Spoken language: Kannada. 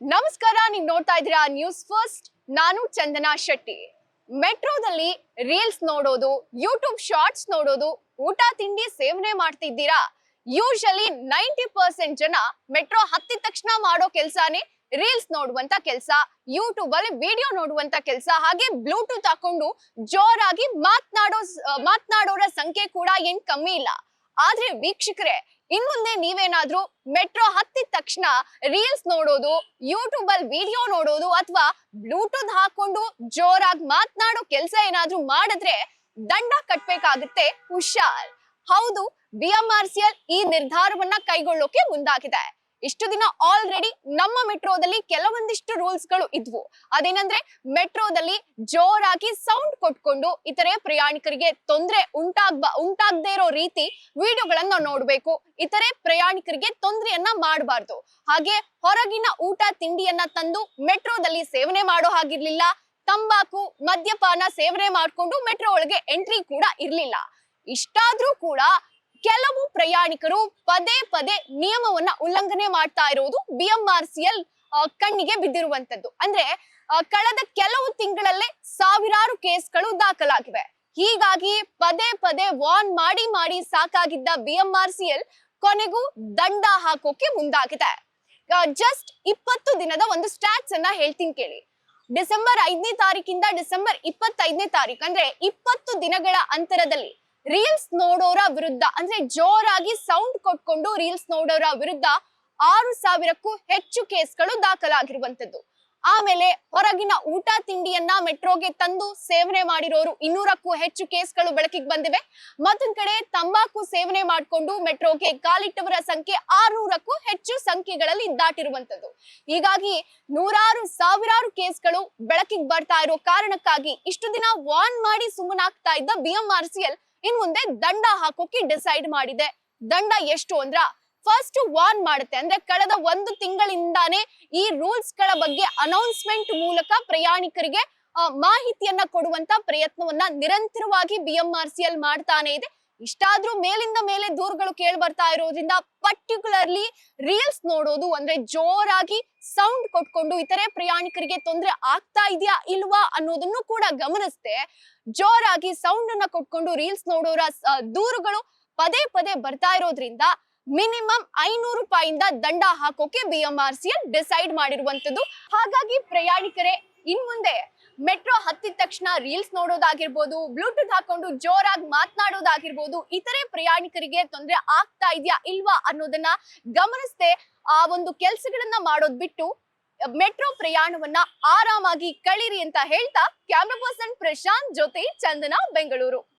ನಮಸ್ಕಾರ, ನೀವು ನೋಡ್ತಾ ಇದ್ದೀರಾ ನ್ಯೂಸ್ ಫಸ್ಟ್. ನಾನು ಚಂದನಾ ಶೆಟ್ಟಿ. ಮೆಟ್ರೋದಲ್ಲಿ ರೀಲ್ಸ್ ನೋಡೋದು, ಯೂಟ್ಯೂಬ್ ಶಾರ್ಟ್ಸ್ ನೋಡೋದು, ಊಟ ತಿಂಡಿ ಸೇವನೆ ಮಾಡ್ತಿದ್ದೀರಾ? ಯೂಶಲಿ 90% ಜನ ಮೆಟ್ರೋ ಹತ್ತಿದ ತಕ್ಷಣ ಮಾಡೋ ಕೆಲ್ಸಾನೇ ರೀಲ್ಸ್ ನೋಡುವಂತ ಕೆಲ್ಸ, ಯೂಟ್ಯೂಬ್ ಅಲ್ಲಿ ವಿಡಿಯೋ ನೋಡುವಂತ ಕೆಲ್ಸ, ಹಾಗೆ ಬ್ಲೂಟೂತ್ ಹಾಕೊಂಡು ಜೋರಾಗಿ ಮಾತನಾಡೋರ ಸಂಖ್ಯೆ ಕೂಡ ಏನ್ ಕಮ್ಮಿ ಇಲ್ಲ. ಆದ್ರೆ ವೀಕ್ಷಕರೇ, ಇನ್ ಮುಂದೆ ನೀವೇನಾದ್ರೂ ಮೆಟ್ರೋ ಹತ್ತಿದ ತಕ್ಷಣ ರೀಲ್ಸ್ ನೋಡೋದು, ಯೂಟ್ಯೂಬ್ ಅಲ್ಲಿ ವಿಡಿಯೋ ನೋಡೋದು ಅಥವಾ ಬ್ಲೂಟೂತ್ ಹಾಕೊಂಡು ಜೋರಾಗಿ ಮಾತನಾಡೋ ಕೆಲಸ ಏನಾದ್ರೂ ಮಾಡಿದ್ರೆ ದಂಡ ಕಟ್ಬೇಕಾಗುತ್ತೆ, ಹುಷಾರ್. ಹೌದು, BMRCL ಈ ನಿರ್ಧಾರವನ್ನ ಕೈಗೊಳ್ಳೋಕೆ ಮುಂದಾಗಿದೆ. ಇಷ್ಟು ದಿನ ಆಲ್ರೆಡಿ ನಮ್ಮ ಮೆಟ್ರೋದಲ್ಲಿ ಕೆಲವೊಂದಿಷ್ಟು ರೂಲ್ಸ್ ಗಳು ಇದ್ವು. ಅದೇನಂದ್ರೆ, ಮೆಟ್ರೋದಲ್ಲಿ ಜೋರಾಗಿ ಸೌಂಡ್ ಕೊಟ್ಕೊಂಡು ಇತರೆ ಪ್ರಯಾಣಿಕರಿಗೆ ತೊಂದರೆ ಉಂಟಾಗದೇ ಇರೋ ರೀತಿ ವಿಡಿಯೋಗಳನ್ನ ನೋಡ್ಬೇಕು. ಇತರೆ ಪ್ರಯಾಣಿಕರಿಗೆ ತೊಂದರೆಯನ್ನ ಮಾಡಬಾರ್ದು. ಹಾಗೆ ಹೊರಗಿನ ಊಟ ತಿಂಡಿಯನ್ನ ತಂದು ಮೆಟ್ರೋದಲ್ಲಿ ಸೇವನೆ ಮಾಡೋ ಹಾಗಿರ್ಲಿಲ್ಲ. ತಂಬಾಕು, ಮದ್ಯಪಾನ ಸೇವನೆ ಮಾಡ್ಕೊಂಡು ಮೆಟ್ರೋ ಒಳಗೆ ಎಂಟ್ರಿ ಕೂಡ ಇರ್ಲಿಲ್ಲ. ಇಷ್ಟಾದ್ರೂ ಕೂಡ ಕೆಲವು ಪ್ರಯಾಣಿಕರು ಪದೇ ಪದೇ ನಿಯಮವನ್ನ ಉಲ್ಲಂಘನೆ ಮಾಡ್ತಾ ಇರೋದು BMRCL ಕಣ್ಣಿಗೆ ಬಿದ್ದಿರುವಂತದ್ದು. ಅಂದ್ರೆ ಕಳೆದ ಕೆಲವು ತಿಂಗಳಲ್ಲೇ ಸಾವಿರಾರು ಕೇಸ್ಗಳು ದಾಖಲಾಗಿವೆ. ಹೀಗಾಗಿ ಪದೇ ಪದೇ ವಾರ್ನ್ ಮಾಡಿ ಸಾಕಾಗಿದ್ದ BMRCL ಕೊನೆಗೂ ದಂಡ ಹಾಕೋಕೆ ಮುಂದಾಗಿದೆ. ಜಸ್ಟ್ 20 ದಿನದ ಒಂದು ಸ್ಟಾಟ್ಸ್ ಅನ್ನ ಹೇಳ್ತೀನಿ ಕೇಳಿ. ಡಿಸೆಂಬರ್ 5ನೇ ತಾರೀಕಿಂದ ಡಿಸೆಂಬರ್ 25ನೇ ತಾರೀಕು, ಅಂದ್ರೆ 20 ದಿನಗಳ ಅಂತರದಲ್ಲಿ ರೀಲ್ಸ್ ನೋಡೋರ ವಿರುದ್ಧ, ಅಂದ್ರೆ ಜೋರಾಗಿ ಸೌಂಡ್ ಕೊಟ್ಕೊಂಡು ರೀಲ್ಸ್ ನೋಡೋರ ವಿರುದ್ಧ 6,000ಕ್ಕೂ ಹೆಚ್ಚು ಕೇಸ್ಗಳು ದಾಖಲಾಗಿರುವಂತದ್ದು. ಆಮೇಲೆ ಹೊರಗಿನ ಊಟ ತಿಂಡಿಯನ್ನ ಮೆಟ್ರೋಗೆ ತಂದು ಸೇವನೆ ಮಾಡಿರೋರು 200ಕ್ಕೂ ಹೆಚ್ಚು ಕೇಸ್ಗಳು ಬೆಳಕಿಗೆ ಬಂದಿವೆ. ಮತ್ತೊಂದ್ ಕಡೆ ತಂಬಾಕು ಸೇವನೆ ಮಾಡಿಕೊಂಡು ಮೆಟ್ರೋಗೆ ಕಾಲಿಟ್ಟವರ ಸಂಖ್ಯೆ 600ಕ್ಕೂ ಹೆಚ್ಚು ಸಂಖ್ಯೆಗಳಲ್ಲಿ ದಾಟಿರುವಂತದ್ದು. ಹೀಗಾಗಿ ಸಾವಿರಾರು ಕೇಸ್ಗಳು ಬೆಳಕಿಗೆ ಬರ್ತಾ ಇರೋ ಕಾರಣಕ್ಕಾಗಿ ಇಷ್ಟು ದಿನ ವಾರ್ನ್ ಮಾಡಿ ಸುಮ್ಮನಾಗ್ತಾ ಇದ್ದ BMRCL ಇನ್ ಮುಂದೆ ದಂಡ ಹಾಕೋಕೆ ಡಿಸೈಡ್ ಮಾಡಿದೆ. ದಂಡ ಎಷ್ಟು ಅಂದ್ರ, ಫಸ್ಟ್ ವಾರ್ನ್ ಮಾಡುತ್ತೆ. ಅಂದ್ರೆ ಕಳೆದ 1 ತಿಂಗಳಿಂದಾನೇ ಈ ರೂಲ್ಸ್ ಗಳ ಬಗ್ಗೆ ಅನೌನ್ಸ್ಮೆಂಟ್ ಮೂಲಕ ಪ್ರಯಾಣಿಕರಿಗೆ ಮಾಹಿತಿಯನ್ನ ಕೊಡುವಂತ ಪ್ರಯತ್ನವನ್ನ ನಿರಂತರವಾಗಿ BMRCL ಮಾಡ್ತಾನೆ ಇದೆ. ಇಷ್ಟಾದ್ರೂ ಮೇಲಿಂದ ಮೇಲೆ ದೂರುಗಳು ಕೇಳಿ ಬರ್ತಾ ಇರೋದ್ರಿಂದ ಪರ್ಟಿಕ್ಯುಲರ್ಲಿ ರೀಲ್ಸ್ ನೋಡೋದು, ಅಂದ್ರೆ ಜೋರಾಗಿ ಸೌಂಡ್ ಕೊಟ್ಕೊಂಡು ಇತರೆ ಪ್ರಯಾಣಿಕರಿಗೆ ತೊಂದರೆ ಆಗ್ತಾ ಇದೆಯಾ ಇಲ್ವಾ ಅನ್ನೋದನ್ನು ಕೂಡ ಗಮನಿಸದೆ ಜೋರಾಗಿ ಸೌಂಡ್ ಅನ್ನ ಕೊಟ್ಕೊಂಡು ರೀಲ್ಸ್ ನೋಡೋರ ದೂರುಗಳು ಪದೇ ಪದೇ ಬರ್ತಾ ಇರೋದ್ರಿಂದ ಮಿನಿಮಮ್ 500 ರೂಪಾಯಿಂದ ದಂಡ ಹಾಕೋಕೆ BMRCL ಡಿಸೈಡ್ ಮಾಡಿರುವಂತದ್ದು. ಹಾಗಾಗಿ ಪ್ರಯಾಣಿಕರೇ, ಇನ್ ಮುಂದೆ ಮೆಟ್ರೋ ಹತ್ತಿದ ತಕ್ಷಣ ರೀಲ್ಸ್ ನೋಡೋದಾಗಿರ್ಬೋದು, ಬ್ಲೂಟೂತ್ ಹಾಕೊಂಡು ಜೋರಾಗಿ ಮಾತನಾಡೋದಾಗಿರ್ಬೋದು, ಇತರೆ ಪ್ರಯಾಣಿಕರಿಗೆ ತೊಂದರೆ ಆಗ್ತಾ ಇದೆಯಾ ಇಲ್ವಾ ಅನ್ನೋದನ್ನ ಗಮನಿಸದೆ ಆ ಒಂದು ಕೆಲಸಗಳನ್ನ ಮಾಡೋದ್ ಬಿಟ್ಟು ಮೆಟ್ರೋ ಪ್ರಯಾಣವನ್ನ ಆರಾಮಾಗಿ ಕಳೀರಿ ಅಂತ ಹೇಳ್ತಾ, ಕ್ಯಾಮ್ರಾ ಪರ್ಸನ್ ಪ್ರಶಾಂತ್ ಜೊತೆ ಚಂದನಾ, ಬೆಂಗಳೂರು.